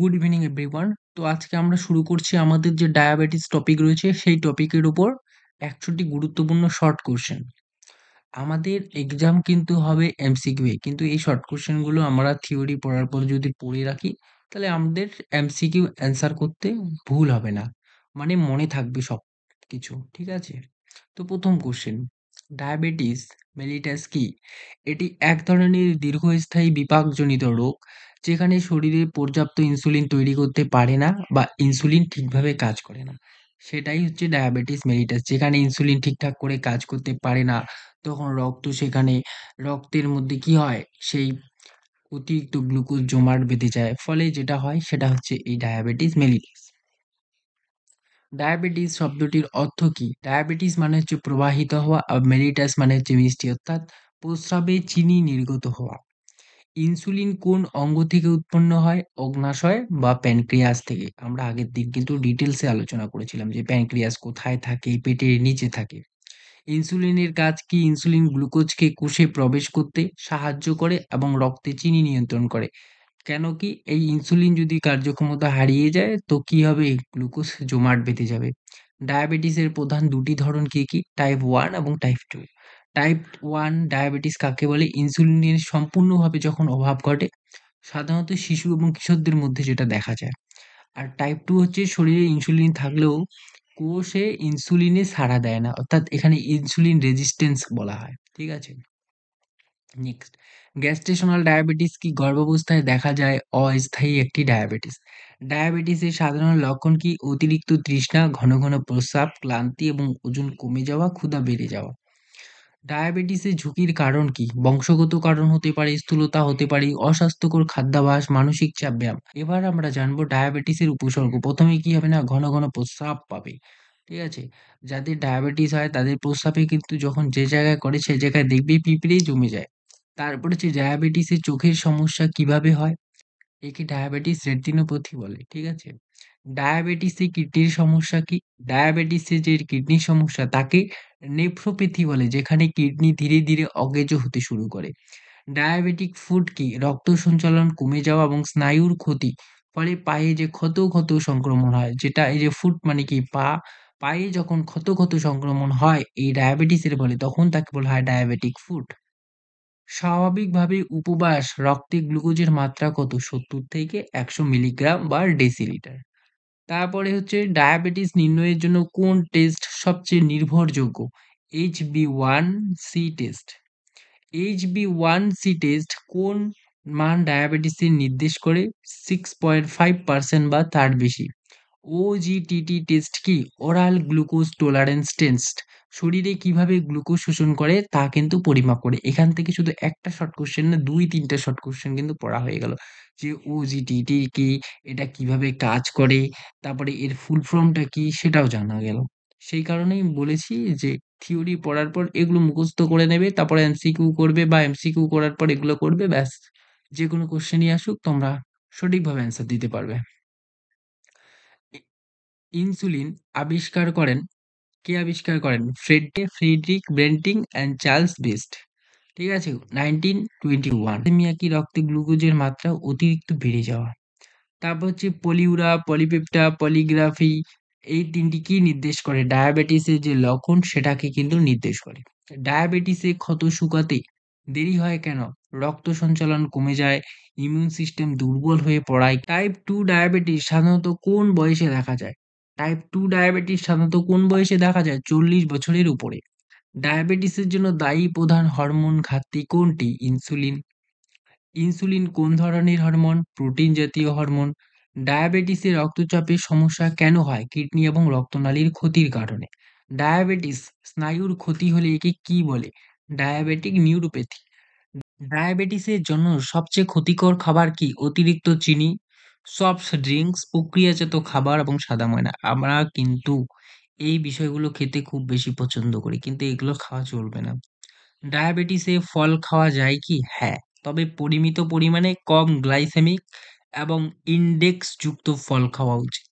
Good evening everyone. তো আজকে আমরা শুরু করছি আমাদের যে ডায়াবেটিস টপিক রয়েছে সেই টপিকের উপর 100টি গুরুত্বপূর্ণ শর্ট কোশ্চেন। আমাদের এক্সাম কিন্তু হবে এমসিকিউ এ, কিন্তু এই শর্ট কোশ্চেন গুলো আমরা থিওরি পড়ার পর যদি পড়ে রাখি তাহলে আমাদের এমসিকিউ অ্যান্সার করতে ভুল হবে না, মানে মনে থাকবে সব কিছু, ঠিক আছে? তো প্রথম কোশ্চেন, ডায়াবেটিস মেলিটাস কি? এটি এক ধরনের দীর্ঘস্থায়ী বিপাকজনিত রোগ যেখানে শরীরে পর্যাপ্ত ইনসুলিন তৈরি করতে পারে না বা ইনসুলিন ঠিকভাবে কাজ করে না। সেটাই হচ্ছে ডায়াবেটিস মেলিটাস, যেখানে ইনসুলিন ঠিকঠাক করে কাজ করতে পারে না, তখন সেখানে রক্তের মধ্যে কি হয়, সেই অতিরিক্ত গ্লুকোজ জমাট বেঁধে যায়, ফলে যেটা হয় সেটা হচ্ছে এই ডায়াবেটিস মেলিটাস। ডায়াবেটিস শব্দটির অর্থ কি? ডায়াবেটিস মানে হচ্ছে প্রবাহিত হওয়া, আর মেলিটাস মানে হচ্ছে মিষ্টি, অর্থাৎ প্রস্রাবে চিনি নির্গত হওয়া। ইনসুলিন কোন অঙ্গ থেকে উৎপন্ন হয়? অগ্নাশয় বা প্যানক্রিয়াস থেকে। আমরা আগের দিন কিন্তু ডিটেলসে আলোচনা করেছিলাম যে প্যানক্রিয়াস কোথায় থাকে, পেটের নিচে থাকে। ইনসুলিনের কাজ কি? ইনসুলিন গ্লুকোজকে কোষে প্রবেশ করতে সাহায্য করে এবং রক্তে চিনি নিয়ন্ত্রণ করে। কেন কি? এই ইনসুলিন যদি কার্যক্ষমতা হারিয়ে যায় তো কি হবে? গ্লুকোজ জমাট বেঁধে যাবে। ডায়াবেটিসের প্রধান দুটি ধরন কি কি? টাইপ 1 এবং টাইপ 2। টাইপ 1 ডায়াবেটিস কাকে বলে? ইনসুলিনের সম্পূর্ণভাবে যখন অভাব ঘটে, সাধারণত শিশু এবং কিশোরদের মধ্যে যেটা দেখা যায়। আর টাইপ 2 হচ্ছে শরীরে ইনসুলিন থাকলেও কোষে ইনসুলিনে সাড়া দেয় না, অর্থাৎ এখানে ইনসুলিন রেজিস্ট্যান্স বলা হয়, ঠিক আছে? নেক্সট, গ্যাস্ট্রেশনাল ডায়াবেটিস কি? গর্ভাবস্থায় দেখা যায় অস্থায়ী একটি ডায়াবেটিস। ডায়াবেটিসের সাধারণ লক্ষণ কি? অতিরিক্ত তৃষ্ণা, ঘন ঘন প্রস্রাব, ক্লান্তি এবং ওজন কমে যাওয়া, ক্ষুধা বেড়ে যাওয়া। ডায়াবেটিসের ঝুঁকির কারণ কি? বংশগত কারণ হতে পারে, স্থূলতা হতে পারে, অস্বাস্থ্যকর খাদ্যাভ্যাস, মানসিক চাপ, ব্যায়াম। এবার আমরা জানবো ডায়াবেটিসের উপসর্গ। প্রথমে কি হবে না, ঘন ঘন প্রস্রাব পাবে, ঠিক আছে? যাদের ডায়াবেটিস হয় তাদের প্রস্রাবে কিন্তু যখন যে জায়গায় করে সে জায়গায় দেখবি পিঁপড়েই জমে যায়। তারপরে হচ্ছে ডায়াবেটিসে চোখের সমস্যা কিভাবে হয়? একে ডায়াবেটিস রেটিনোপ্যাথি বলে, ঠিক আছে? ডায়াবেটিসে কিডনির সমস্যা কি? ডায়াবেটিসে যে কিডনির সমস্যা তাকে নেফ্রোপ্যাথি বলে, যেখানে কিডনি ধীরে ধীরে অকেজো হতে শুরু করে। ডায়াবেটিক ফুট কি? রক্ত সঞ্চালন কমে যাওয়া এবং স্নায়ুর ক্ষতি, ফলে পায়ে যে ক্ষত ক্ষত সংক্রমণ হয়, যেটা এই যে ফুট মানে কি পা, পায়ে যখন ক্ষত ক্ষত সংক্রমণ হয় এই ডায়াবেটিসের ফলে, তখন তাকে বলা হয় ডায়াবেটিক ফুট। স্বাভাবিকভাবে উপবাস রক্তে গ্লুকোজের মাত্রা কত? 70 থেকে 100 মিলিগ্রাম বা ডেসিলিটার। তারপরে হচ্ছে ডায়াবেটিস নির্ণয়ের জন্য কোন টেস্ট সবচেয়ে নির্ভরযোগ্য? HbA1c test. HbA1c টেস্ট কোন মান ডায়াবেটিসের নির্দেশ করে? 6.5% বা তার বেশি। ওজিটিটি টেস্ট কি? Oral glucose tolerance test. শরীরে কিভাবে গ্লুকোজ শোষণ করে তা কিন্তু পরিমাপ করে। এখান থেকে শুধু একটা শর্ট কোশ্চেন না, 2-3টা শর্ট কোশ্চেন কিন্তু পড়া হয়ে গেল। যে ওজিটিটি কি, এটা কিভাবে কাজ করে, তারপরে এর ফুল ফর্মটা কি সেটাও জানা গেল। সেই কারণেই বলেছি যে থিওরি পড়ার পর এগুলো মুখস্থ করে নেবে, তারপরে এমসিকিউ করবে বা এমসিকিউ করার পর এগুলো করবে, ব্যাস। যে কোনো কোশ্চেনই আসুক তোমরা সঠিকভাবে অ্যান্সার দিতে পারবে। ইনসুলিন আবিষ্কার করেন, কে আবিষ্কার করেন? Friedrich Bentinck and Charles best, ঠিক আছে, 1921। মিয়া কি? রক্তে গ্লুকোজের মাত্রা অতিরিক্ত বেড়ে যাওয়া। তারপর হচ্ছে পলিউরা, পলিপেপটা, পলিগ্রাফি, এই তিনটি কি নির্দেশ করে? ডায়াবেটিসের যে লক্ষণ সেটাকে কিন্তু নির্দেশ করে। ডায়াবেটিসে ক্ষত শুকাতে দেরি হয় কেন? রক্ত সঞ্চালন কমে যায়, ইমিউন সিস্টেম দুর্বল হয়ে পড়ায়। টাইপ 2 ডায়াবেটিস সাধারণত কোন বয়সে দেখা যায়? টাইপ 2 ডায়াবেটিস সাধারণত কোন বয়সে দেখা যায়? 40 বছরের উপরে। ডায়াবেটিসের জন্য দায়ী প্রধান হরমোন ঘাটতি কোনটি? ইনসুলিন। ইনসুলিন কোন ধরনের হরমোন? প্রোটিন জাতীয় হরমোন। ডায়াবেটিসে রক্তচাপের সমস্যা কেন হয়? কিডনি এবং রক্তনালীর ক্ষতির কারণে। ডায়াবেটিস স্নায়ুর ক্ষতি হলে একে কি বলে? Diabetic neuropathy. ডায়াবেটিসের জন্য সবচেয়ে ক্ষতিকর খাবার কি? অতিরিক্ত চিনি, সফট ড্রিঙ্কস, প্রক্রিয়াজাত খাবার এবং সাদা ময়দা। আমরা কিন্তু এই বিষয়গুলো খেতে খুব বেশি পছন্দ করি, কিন্তু এগুলো খাওয়া চলবে না। ডায়াবেটিসে ফল খাওয়া যায় কি? হ্যাঁ, তবে পরিমিত পরিমাণে, কম গ্লাইসেমিক এবং ইনডেক্স যুক্ত ফল খাওয়া উচিত।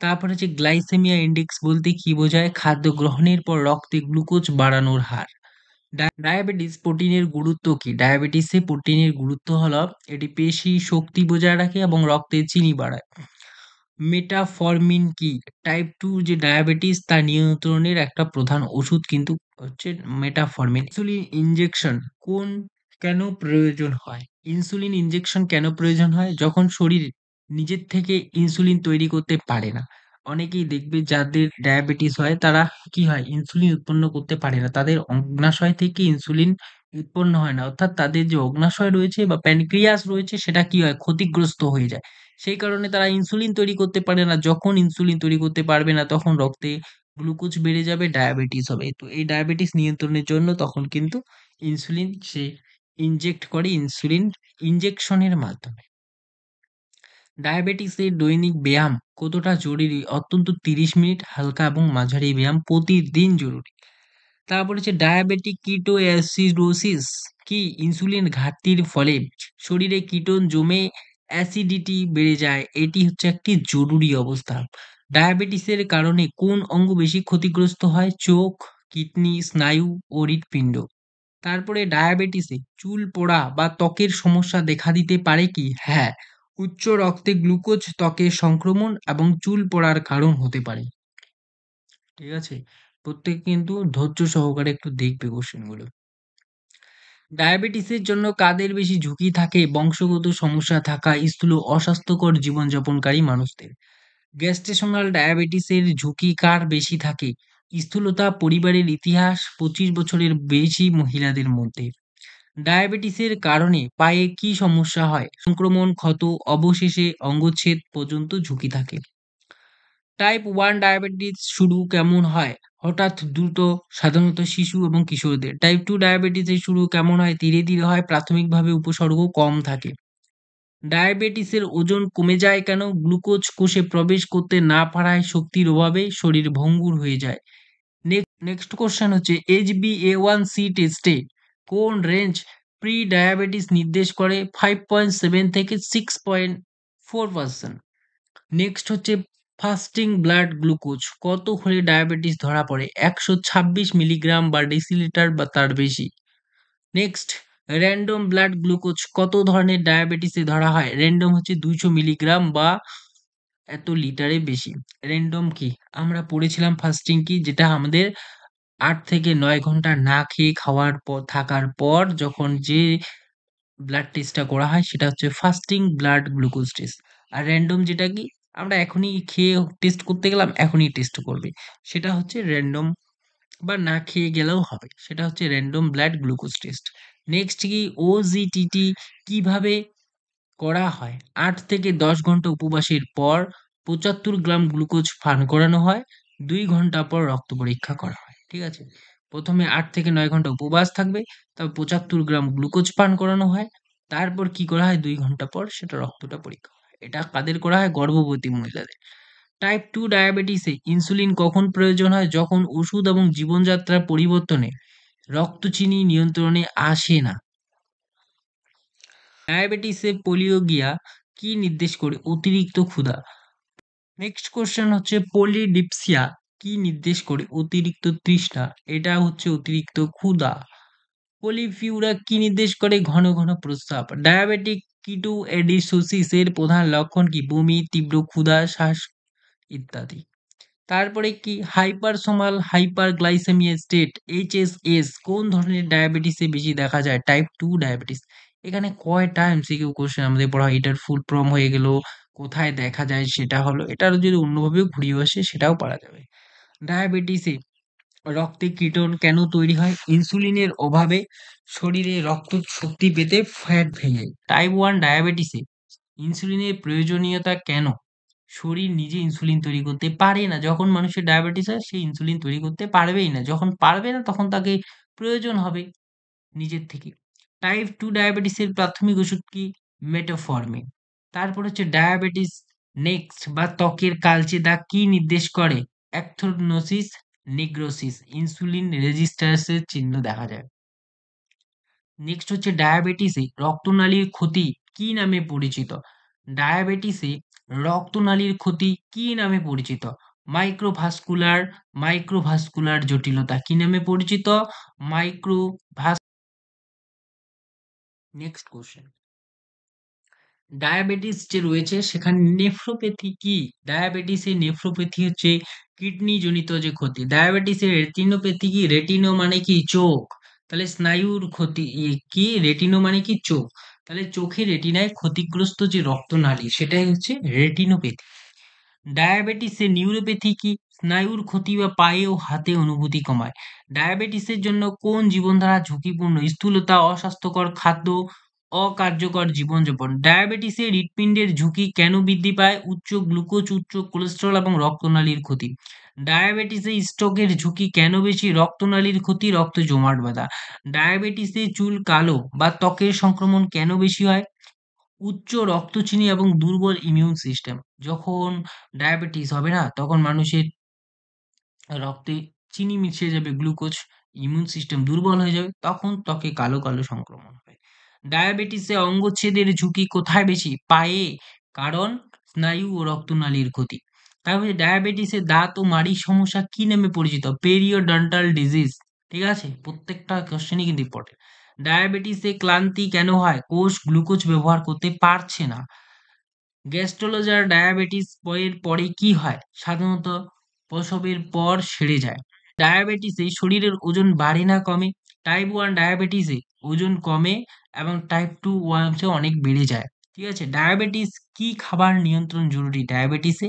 তারপর হচ্ছে গ্লাইসেমিয়া ইনডেক্স বলতে কি বোঝায়? খাদ্য গ্রহণের পর রক্তে গ্লুকোজ বাড়ানোর হার। ডায়াবেটিস প্রোটিনের গুরুত্ব কি? ডায়াবেটিসে প্রোটিনের গুরুত্ব হলো এটি পেশি শক্তি বজায় রাখে এবং রক্তে চিনি বাড়ায়। মেটাফরমিন কি? টাইপ 2 যে ডায়াবেটিস তা নিয়ন্ত্রণের একটা প্রধান ওষুধ কিন্তু হচ্ছে মেটাফরমিন। ইনসুলিন ইনজেকশন কোন কেন প্রয়োজন হয়? ইনসুলিন ইনজেকশন কেন প্রয়োজন হয়? যখন শরীর নিজের থেকে ইনসুলিন তৈরি করতে পারে না। অনেকেই দেখবে যাদের ডায়াবেটিস হয় তারা কি হয় ইনসুলিন উৎপন্ন করতে পারে না। তাদের অগ্নাশয় থেকে ইনসুলিন উৎপন্ন হয় না। অর্থাৎ তাদের যে অগ্নাশয় রয়েছে বা প্যানক্রিয়াস রয়েছে সেটা কি হয় ক্ষতিগ্রস্ত হয়ে যায়। সেই কারণে তারা ইনসুলিন তৈরি করতে পারে না। যখন ইনসুলিন তৈরি করতে পারবে না তখন রক্তে গ্লুকোজ বেড়ে যাবে, ডায়াবেটিস হবে। তো এই ডায়াবেটিস নিয়ন্ত্রণের জন্য তখন কিন্তু ইনসুলিন সে ইনজেক্ট করে ইনসুলিন ইনজেকশনের মাধ্যমে। ডায়াবেটিসের দৈনিক ব্যায়াম কতটা জরুরি? অত্যন্ত ৩০ মিনিট হালকা এবং মাঝারি ব্যায়াম প্রতিদিন জরুরি। তারপর হচ্ছে ডায়াবেটিক কিটোঅ্যাসিডোসিস কি? ইনসুলিন ঘাটতির ফলে শরীরে কিটোন জমে অ্যাসিডিটি বেড়ে যায়। এটি হচ্ছে একটি জরুরি অবস্থা। ডায়াবেটিসের কারণে কোন অঙ্গ বেশি ক্ষতিগ্রস্ত হয়? চোখ, কিডনি, স্নায়ু ও হৃৎপিণ্ড। তারপরে ডায়াবেটিসে চুল পড়া বা ত্বকের সমস্যা দেখা দিতে পারে কি? হ্যাঁ, উচ্চ রক্তে গ্লুকোজ ত্বকের সংক্রমণ এবং চুল পড়ার কারণ হতে পারে। ঠিক আছে? প্রত্যেকে কিন্তু ধৈর্য সহকারে একটু দেখবে কোশ্চেনগুলো। ডায়াবেটিসের জন্য কাদের বেশি ঝুঁকি থাকে? বংশগত সমস্যা থাকা, স্থূল অস্বাস্থ্যকর জীবনযাপনকারী মানুষদের। গ্যাস্ট্রেশনাল ডায়াবেটিসের ঝুঁকি কার বেশি থাকে? স্থূলতা, পরিবারের ইতিহাস, 25 বছরের বেশি মহিলাদের মধ্যে। ডায়াবেটিসের কারণে পায়ে কি সমস্যা হয়? সংক্রমণ, ক্ষত, অবশেষে অঙ্গচ্ছেদ পর্যন্ত ঝুঁকি থাকে। টাইপ 1 ডায়াবেটিস শুরু কেমন হয়? হঠাৎ দ্রুত, সাধারণত শিশু এবং কিশোরদের। টাইপ 2 ডায়াবেটিসের শুরু কেমন হয়? ধীরে ধীরে হয়, প্রাথমিকভাবে উপসর্গ কম থাকে। ডায়াবেটিসের ওজন কমে যায় কেন? গ্লুকোজ কোষে প্রবেশ করতে না পারায় শক্তির অভাবে শরীর ভঙ্গুর হয়ে যায়। নেক্সট কোশ্চেন হচ্ছে HbA1c টেস্টে কোন রেঞ্জ প্রি ডায়াবেটিস নির্দেশ করে? 5.7 থেকে 6.4%। নেক্সট হচ্ছে ফাস্টিং ব্লাড গ্লুকোজ কত হলে ডায়াবেটিস ধরা পড়ে? 126 মিলিগ্রাম বা ডেসিলিটার বা তার বেশি। নেক্সট র্যান্ডম ব্লাড গ্লুকোজ কত ধরনের ডায়াবেটিসে ধরা হয়? র্যান্ডম হচ্ছে 200 মিলিগ্রাম বা এত লিটারে বেশি। র্যান্ডম কি? আমরা পড়েছিলাম ফাস্টিং কি, যেটা আমাদের 8 থেকে 9 ঘন্টা না খেয়ে খাওয়ার পর থাকার পর যখন যে ব্লাড টেস্টটা করা হয় সেটা হচ্ছে ফাস্টিং ব্লাড গ্লুকোজ টেস্ট। আর র্যান্ডম যেটা কি, আমরা এখনই খেয়ে টেস্ট করতে গেলাম এখনই টেস্ট করবে, সেটা হচ্ছে র্যান্ডম, বা না খেয়ে গেলেও হবে, সেটা হচ্ছে random blood glucose test. Next কি ওজিটিটি কিভাবে করা হয়? 8 থেকে 10 ঘন্টা উপবাসের পর 75 গ্রাম গ্লুকোজ পান করানো হয়, 2 ঘন্টা পর রক্ত পরীক্ষা করা হয়। ঠিক আছে? প্রথমে 8 থেকে 9 ঘন্টা উপবাস থাকবে, তারপর 75 গ্রাম গ্লুকোজ পান করানো হয়, তারপর কি করা হয় 2 ঘন্টা পর সেটা রক্তটা পরীক্ষা হয়। এটা কাদের করা হয়? গর্ভবতী মহিলাদের। টাইপ 2 ডায়াবেটিসে ইনসুলিন কখন প্রয়োজন হয়? যখন ওষুধ এবং জীবনযাত্রার পরিবর্তনে রক্তচিনি নিয়ন্ত্রণে আসে না। ডায়াবেটিসে পোলিওগিয়া কি নির্দেশ করে? অতিরিক্ত ক্ষুধা। নেক্সট কোশ্চেন হচ্ছে পলিডিপসিয়া কি নির্দেশ করে? অতিরিক্ত তৃষ্ণা। এটা হচ্ছে অতিরিক্ত ক্ষুধা। পলিফিউরা কি নির্দেশ করে? ঘন ঘন প্রস্রাব। ডায়াবেটিক কিটোএডিসোসিস এর প্রধান লক্ষণ কি? বমি, তীব্র ক্ষুধা, শ্বাস ইত্যাদি। তারপরে কি হাইপারসোমাল হাইপারগ্লাইসেমিয়া স্টেট HSS কোন ধরনের ডায়াবেটিসে বেশি দেখা যায়? Type 2 diabetes. এখানে কয়টা এমসিকিউ কোশ্চেন আমাদের পড়া হয়, এটার ফুল ফর্ম হয়ে গেল, কোথায় দেখা যায় সেটা হলো, এটার যদি অন্যভাবেও ঘুরিয়ে আসে সেটাও পারা যাবে। ডায়াবেটিসে রক্তে কিটোন কেন তৈরি হয়? ইনসুলিনের অভাবে শরীরে রক্ত শক্তি পেতে ফ্যাট ভেঙে। টাইপ 1 ডায়াবেটিসে ইনসুলিনের প্রয়োজনীয়তা কেন? শরীর নিজে ইনসুলিন তৈরি করতে পারে না। যখন মানুষের ডায়াবেটিস হয় সে ইনসুলিন তৈরি করতে পারবেই না। যখন পারবে না তখন তাকে প্রয়োজন হবে নিজের থেকে। টাইপ 2 ডায়াবেটিসের প্রাথমিক ওষুধ কি? মেটফরমিন। তারপর হচ্ছে ডায়াবেটিস নেক্সট বা ত্বকের কালচে দাগ কি নির্দেশ করে? অ্যাক্থোনোসিস নিগ্রোসিস ইনসুলিন রেজিস্ট্যান্সের চিহ্ন দেখা যায়। নেক্সট হচ্ছে ডায়াবেটিসে রক্তনালীর ক্ষতি কি নামে পরিচিত? ডায়াবেটিসে রক্তনালীর ক্ষতি কি নামে পরিচিত? মাইক্রোভাস্কুলার মাইক্রোভাস্কুলার জটিলতা কি নামে পরিচিত? মাইক্রোভাস নেক্সট কোশ্চেন। ডায়াবেটিস যে রয়েছে সেখানে নেফ্রোপ্যাথি কি? ডায়াবেটিসে নেফ্রোপ্যাথি হচ্ছে কিডনি জনিত যে ক্ষতি। ডায়াবেটিসে রেটিনোপ্যাথি কি? রেটিনো মানে কি? চোখ। তাহলে স্নায়ুর ক্ষতি কি? রেটিনো মানে কি? চোখ। তাহলে চোখের রেটিনায় ক্ষতিগ্রস্ত যে রক্তনালী সেটাই হচ্ছে রেটিনোপ্যাথি। ডায়াবেটিসে নিউরোপ্যাথি কি? স্নায়ুর ক্ষতি বা পায়ে ও হাতে অনুভূতি কমায়। ডায়াবেটিসের জন্য কোন জীবনধারা ঝুঁকিপূর্ণ? স্থূলতা, অস্বাস্থ্যকর খাদ্য, অকার্যকর জীবনযাপন। ডায়াবেটিসে হৃৎপিণ্ডের ঝুঁকি কেন বৃদ্ধি পায়? উচ্চ গ্লুকোজ, উচ্চ কোলেস্টেরল এবং রক্তনালীর ক্ষতি। ডায়াবেটিসে স্ট্রোকের ঝুঁকি কেন বেশি? রক্তনালীর ক্ষতি, রক্ত জমাট বাঁধা। ডায়াবেটিসে চুল কালো বা ত্বকের সংক্রমণ কেন বেশি হয়? উচ্চ রক্তচিনি এবং দুর্বল ইমিউন সিস্টেম। যখন ডায়াবেটিস হবে না তখন মানুষের রক্তে চিনি মিশে যাবে, গ্লুকোজ, ইমিউন সিস্টেম দুর্বল হয়ে যাবে, তখন ত্বকে কালো কালো সংক্রমণ হবে। ডায়াবেটিসে অঙ্গচ্ছেদের ঝুঁকি কোথায় বেশি? পায়ে, কারণ স্নায়ু ও রক্তনালীর ক্ষতি। তারপরে ডায়াবেটিসে দাঁত ও মাড়ির সমস্যা কি নামে পরিচিত? Periodontal disease. ঠিক আছে, প্রত্যেকটা কোশ্চেনই কিন্তু ইম্পর্টেন্ট। ডায়াবেটিসে ক্লান্তি কেন হয়? কোষ গ্লুকোজ ব্যবহার করতে পারছে না। গ্যাস্ট্রোলজার ডায়াবেটিস এর পরে কি হয়? সাধারণত প্রসবের পর সেরে যায়। ডায়াবেটিসে শরীরের ওজন বাড়ে না কমে? টাইপ 1 ডায়াবেটিসে ওজন কমে এবং টাইপ 2 হচ্ছে অনেক বেড়ে যায়। ঠিক আছে? ডায়াবেটিস কি খাবার নিয়ন্ত্রণ জরুরি ডায়াবেটিসে?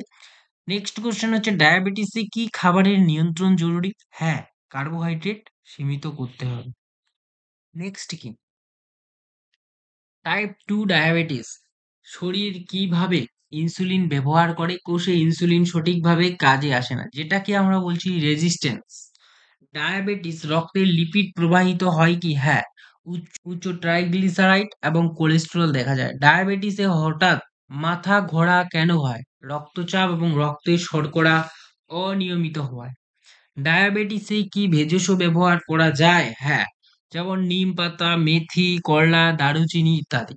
নেক্সট কোশ্চেন হচ্ছে ডায়াবেটিসে কি খাবারের নিয়ন্ত্রণ জরুরি? হ্যাঁ, কার্বোহাইড্রেট সীমিত করতে হবে। নেক্সট কি? টাইপ 2 ডায়াবেটিস শরীর কিভাবে ইনসুলিন ব্যবহার করে? কোষে ইনসুলিন সঠিকভাবে কাজে আসে না, যেটাকে আমরা বলছি রেজিস্ট্যান্স। ডায়াবেটিস রক্তে লিপিড প্রবাহিত হয় কি? হ্যাঁ, উচ্চ ট্রাইগ্লিসারাইড এবং কোলেস্টেরল দেখা যায়। ডায়াবেটিসে হঠাৎ মাথা ঘোরা কেন হয়? রক্তচাপ এবং রক্তের শর্করা অনিয়মিত হওয়ায়। ডায়াবেটিসে কি ভেষজ ব্যবহার করা যায়? হ্যাঁ, যেমন নিম পাতা, মেথি, করলা, দারুচিনি ইত্যাদি।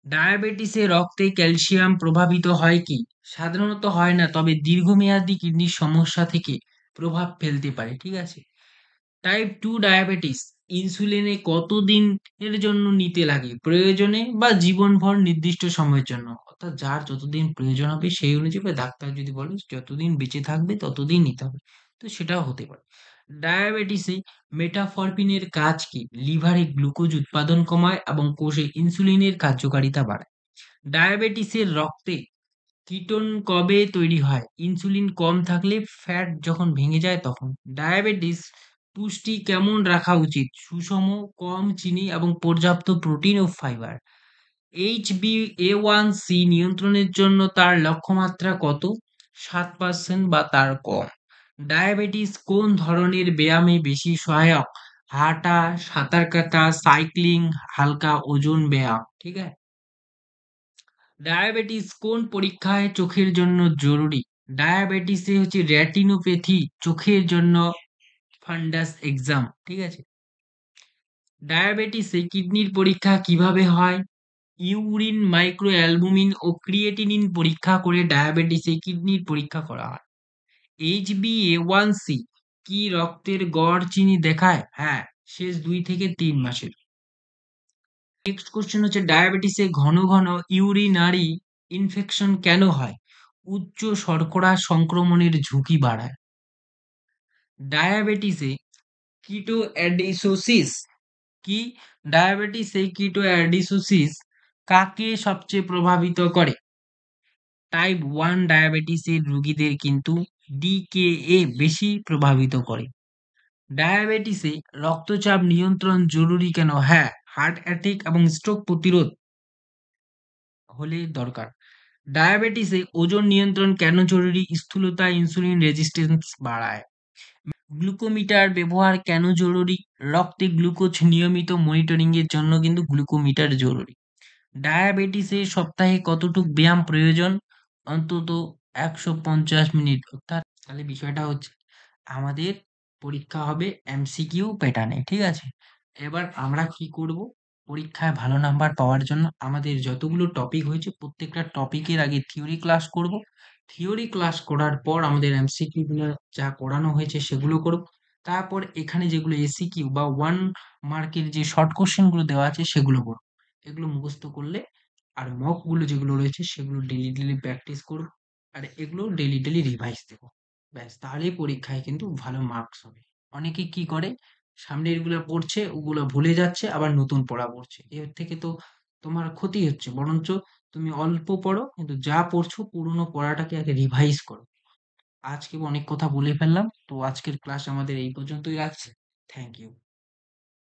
ডায়াবেটিসে রক্তে ক্যালসিয়াম প্রভাবিত হয় কি? সাধারণত হয় না, তবে দীর্ঘমেয়াদী কিডনির সমস্যা থেকে প্রভাব ফেলতে পারে। ঠিক আছে? টাইপ 2 ডায়াবেটিস ইনসুলিনে কতদিন এর জন্য নিতে লাগে? প্রয়োজনে বা জীবনভর নির্দিষ্ট সময়ের জন্য? অর্থাৎ যার যতদিন প্রয়োজন হবে সেই অনুযায়ী, বা ডাক্তার যদি বলে যতদিন বেঁচে থাকবে ততদিন নিতে হবে, তো সেটাও হতে পারে। ডায়াবেটিসে মেটাফরফিনের কাজ কি? লিভারে গ্লুকোজ উৎপাদন কমায় এবং কোষে ইনসুলিনের কার্যকারিতা বাড়ায়। ডায়াবেটিসের রক্তে কিটোন কবে তৈরি হয়? ইনসুলিন কম থাকলে, ফ্যাট যখন ভেঙে যায় তখন। ডায়াবেটিস পুষ্টি কেমন রাখা উচিত? সুষম, কম চিনি এবং পর্যাপ্ত প্রোটিন ও ফাইবার। HbA1c নিয়ন্ত্রণের জন্য তার লক্ষ্যমাত্রা কত? 7% বা তার কম। ডায়াবেটিস কোন ধরনের ব্যায়ামে বেশি সহায়ক? হাঁটা, সাঁতার কাটা, সাইক্লিং, হালকা ওজন ব্যায়াম। ঠিক আছে? ডায়াবেটিস কোন পরীক্ষায় চোখের জন্য জরুরি? ডায়াবেটিসে হচ্ছে রেটিনোপ্যাথি চোখের জন্য ফান্ডাস এক্সাম। ঠিক আছে? ডায়াবেটিসে কিডনির পরীক্ষা কিভাবে হয়? ইউরিন মাইক্রো অ্যালবুমিন ও ক্রিয়েটিনিন পরীক্ষা করে ডায়াবেটিসে কিডনির পরীক্ষা করা হয়। HbA1c কি রক্তের গড় চিনি দেখায়? হ্যাঁ, শেষ 2 থেকে 3 মাসের। নেক্সট কোশ্চেন হচ্ছে ডায়াবেটিসে ঘন ঘন ইউরিনারি ইনফেকশন কেন হয়? উচ্চ শর্করা সংক্রমণের ঝুঁকি বাড়ায়। ডায়াবেটিসে কিটোঅ্যাডিসোসিস কি? ডায়াবেটিসে কিটোঅ্যাডিসোসিস কাকে সবচেয়ে প্রভাবিত করে? টাইপ 1 ডায়াবেটিসের রোগীদের কিন্তু ডিকেএ বেশি প্রভাবিত করে। ডায়াবেটিসে রক্তচাপ নিয়ন্ত্রণ জরুরি কেন? হ্যাঁ, হার্ট অ্যাটাক এবং স্ট্রোক প্রতিরোধ হলে দরকার। ডায়াবেটিসে ওজন নিয়ন্ত্রণ কেন জরুরি? স্থূলতা ইনসুলিন রেজিস্ট্যান্স বাড়ায়। গ্লুকোমিটার ব্যবহার কেন জরুরি? রক্তে গ্লুকোজ নিয়মিত মনিটরিং এর জন্য কিন্তু গ্লুকোমিটার জরুরি। ডায়াবেটিসে সপ্তাহে কতটুকু ব্যায়াম প্রয়োজন? অন্তত 150 মিনিট। অর্থাৎ তাহলে বিষয়টা হচ্ছে আমাদের পরীক্ষা হবে এমসিকিউ প্যাটার্নে। ঠিক আছে? এবার আমরা কি করব? পরীক্ষায় ভালো নাম্বার পাওয়ার জন্য আমাদের যতগুলো টপিক হয়েছে প্রত্যেকটা টপিকের আগে থিওরি ক্লাস করব, থিওরি ক্লাস করার পর আমাদের এমসিকিউ গুলো যা করানো হয়েছে সেগুলো করো। তারপর এখানে যেগুলো এসিকিউ বা 1 মার্কের যে শর্ট কোশ্চেন গুলো দেওয়া আছে সেগুলো করো। এগুলো মুখস্থ করলে আর মক গুলো যেগুলো রয়েছে সেগুলো ডেইলি ডেইলি প্র্যাকটিস করো। আর এগুলো ডেইলি ডেইলি রিভাইজ দেবো। ব্যাস তাহলেই পরীক্ষায় কিন্তু ভালো মার্কস হবে। অনেকে কি করে, সামনে এগুলো পড়ছে ওগুলো ভুলে যাচ্ছে আবার নতুন পড়া পড়ছে, এর থেকে তো তোমার ক্ষতি হচ্ছে। বরঞ্চ তুমি অল্প পড়ো কিন্তু যা পড়ছো পুরোনো পড়াটাকে আগে রিভাইজ করো। আজকে অনেক কথা বলে ফেললাম, তো আজকের ক্লাস আমাদের এই পর্যন্তই রাখছি। Thank you.